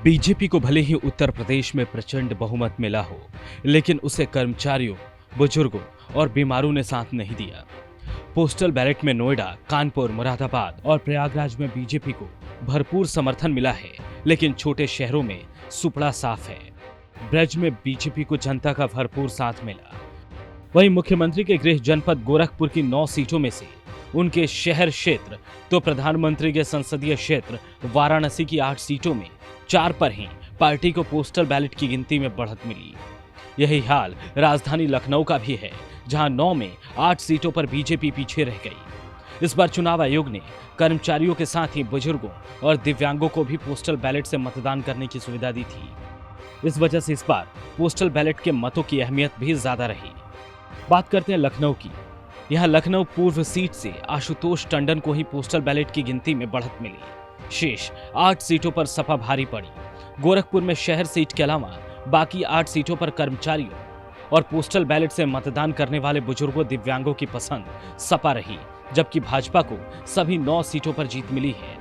BJP को भले ही उत्तर प्रदेश में प्रचंड बहुमत मिला हो, लेकिन उसे कर्मचारियों, बुजुर्गों और बीमारों ने साथ नहीं दिया। पोस्टल बैलेट में नोएडा, कानपुर, मुरादाबाद और प्रयागराज में बीजेपी को भरपूर समर्थन मिला है, लेकिन छोटे शहरों में सुपड़ा साफ है। ब्रज में बीजेपी को जनता का भरपूर साथ मिला। वहीं मुख्यमंत्री के गृह जनपद गोरखपुर की 9 सीटों में से उनके शहर क्षेत्र तो प्रधानमंत्री के संसदीय क्षेत्र वाराणसी की 8 सीटों में 4 पर ही पार्टी को पोस्टल बैलेट की गिनती में बढ़त मिली। यही हाल राजधानी लखनऊ का भी है, जहां 9 में 8 सीटों पर बीजेपी पीछे रह गई। इस बार चुनाव आयोग ने कर्मचारियों के साथ ही बुजुर्गों और दिव्यांगों को भी पोस्टल बैलेट से मतदान करने की सुविधा दी थी। इस वजह से इस बार पोस्टल बैलेट के मतों की अहमियत भी ज्यादा रही। बात करते हैं लखनऊ की। यहाँ लखनऊ पूर्व सीट से आशुतोष टंडन को ही पोस्टल बैलेट की गिनती में बढ़त मिली। शेष 8 सीटों पर सपा भारी पड़ी। गोरखपुर में शहर सीट के अलावा बाकी 8 सीटों पर कर्मचारियों और पोस्टल बैलेट से मतदान करने वाले बुजुर्गों, दिव्यांगों की पसंद सपा रही, जबकि भाजपा को सभी 9 सीटों पर जीत मिली है।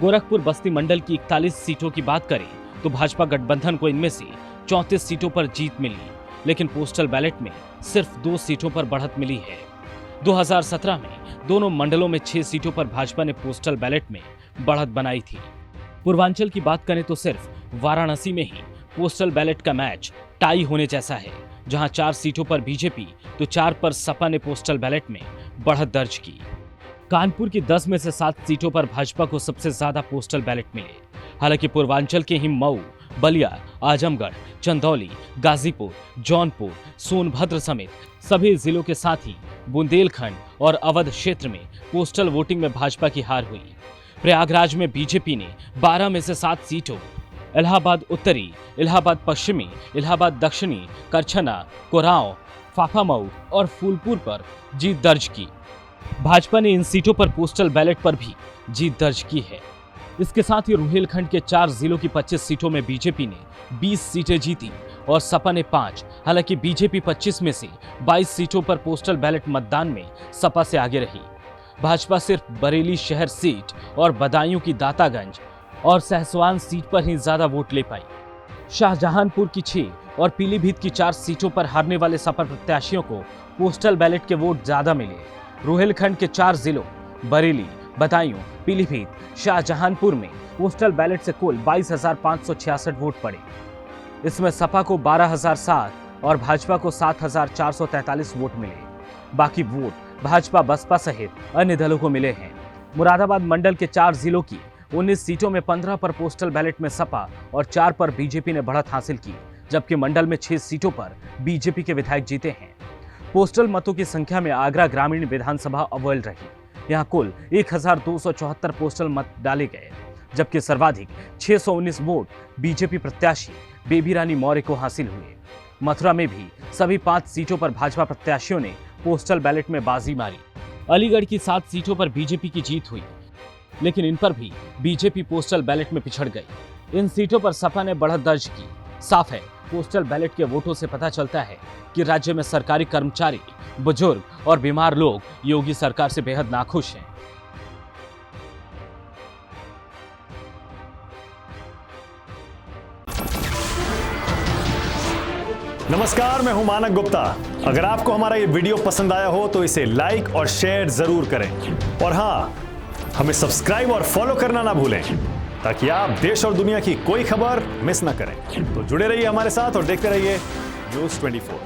गोरखपुर बस्ती मंडल की 41 सीटों की बात करें तो भाजपा गठबंधन को इनमें से 34 सीटों पर जीत मिली, लेकिन पोस्टल बैलेट में सिर्फ 2 सीटों पर बढ़त मिली है। 2017 में दोनों मंडलों में 6 सीटों पर भाजपा ने पोस्टल बैलेट में बढ़त बनाई थी। पूर्वांचल की बात करें तो सिर्फ वाराणसी में ही पोस्टल बैलेट का मैच टाई होने जैसा है, जहां 4 सीटों पर बीजेपी तो 4 पर सपा ने पोस्टल बैलेट में बढ़त दर्ज की। कानपुर की 10 में से 7 सीटों पर भाजपा को सबसे ज्यादा पोस्टल बैलेट मिले। हालांकि पूर्वांचल के ही मऊ, बलिया, आजमगढ़, चंदौली, गाजीपुर, जौनपुर, सोनभद्र समेत सभी जिलों के साथ ही बुंदेलखंड और अवध क्षेत्र में पोस्टल वोटिंग में भाजपा की हार हुई। प्रयागराज में बीजेपी ने 12 में से 7 सीटों, इलाहाबाद उत्तरी, इलाहाबाद पश्चिमी, इलाहाबाद दक्षिणी, करछना, कोरांव, फाफामऊ और फूलपुर पर जीत दर्ज की। भाजपा ने इन सीटों पर पोस्टल बैलेट पर भी जीत दर्ज की है। इसके साथ ही रुहेलखंड के 4 जिलों की 25 सीटों में बीजेपी ने 20 सीटें जीती और सपा ने 5। हालांकि बीजेपी 25 में से 22 सीटों पर पोस्टल बैलेट मतदान में सपा से आगे रही। भाजपा सिर्फ बरेली शहर सीट और बदायूं की दातागंज और सहसवान सीट पर ही ज्यादा वोट ले पाई। शाहजहांपुर की 6 और पीलीभीत की 4 सीटों पर हारने वाले सपा प्रत्याशियों को पोस्टल बैलेट के वोट ज्यादा मिले। रुहेलखंड के 4 जिलों बरेली, बदायूं, पीलीभीत, शाहजहांपुर में पोस्टल बैलेट से कुल 22,566 वोट पड़े। इसमें सपा को 12,007 और भाजपा को 7,443 वोट मिले। बाकी वोट भाजपा, बसपा सहित अन्य दलों को मिले हैं। मुरादाबाद मंडल के 4 जिलों की 19 सीटों में 15 पर पोस्टल बैलेट में सपा और 4 पर बीजेपी ने बढ़त हासिल की, जबकि मंडल में 6 सीटों पर बीजेपी के विधायक जीते हैं। पोस्टल मतों की संख्या में आगरा ग्रामीण विधानसभा अव्वल रही। यहाँ कुल 1,274 पोस्टल मत डाले गए, जबकि सर्वाधिक 619 वोट बीजेपी प्रत्याशी बेबी रानी मौर्य को हासिल हुए। मथुरा में भी सभी 5 सीटों पर भाजपा प्रत्याशियों ने पोस्टल बैलेट में बाजी मारी। अलीगढ़ की 7 सीटों पर बीजेपी की जीत हुई, लेकिन इन पर भी बीजेपी पोस्टल बैलेट में पिछड़ गई। इन सीटों पर सपा ने बढ़त दर्ज की। साफ है, पोस्टल बैलेट के वोटों से पता चलता है कि राज्य में सरकारी कर्मचारी, बुजुर्ग और बीमार लोग योगी सरकार से बेहद नाखुश हैं। नमस्कार, मैं हूं मानक गुप्ता। अगर आपको हमारा ये वीडियो पसंद आया हो तो इसे लाइक और शेयर जरूर करें, और हाँ, हमें सब्सक्राइब और फॉलो करना ना भूलें, ताकि आप देश और दुनिया की कोई खबर मिस ना करें। तो जुड़े रहिए हमारे साथ और देखते रहिए News 24।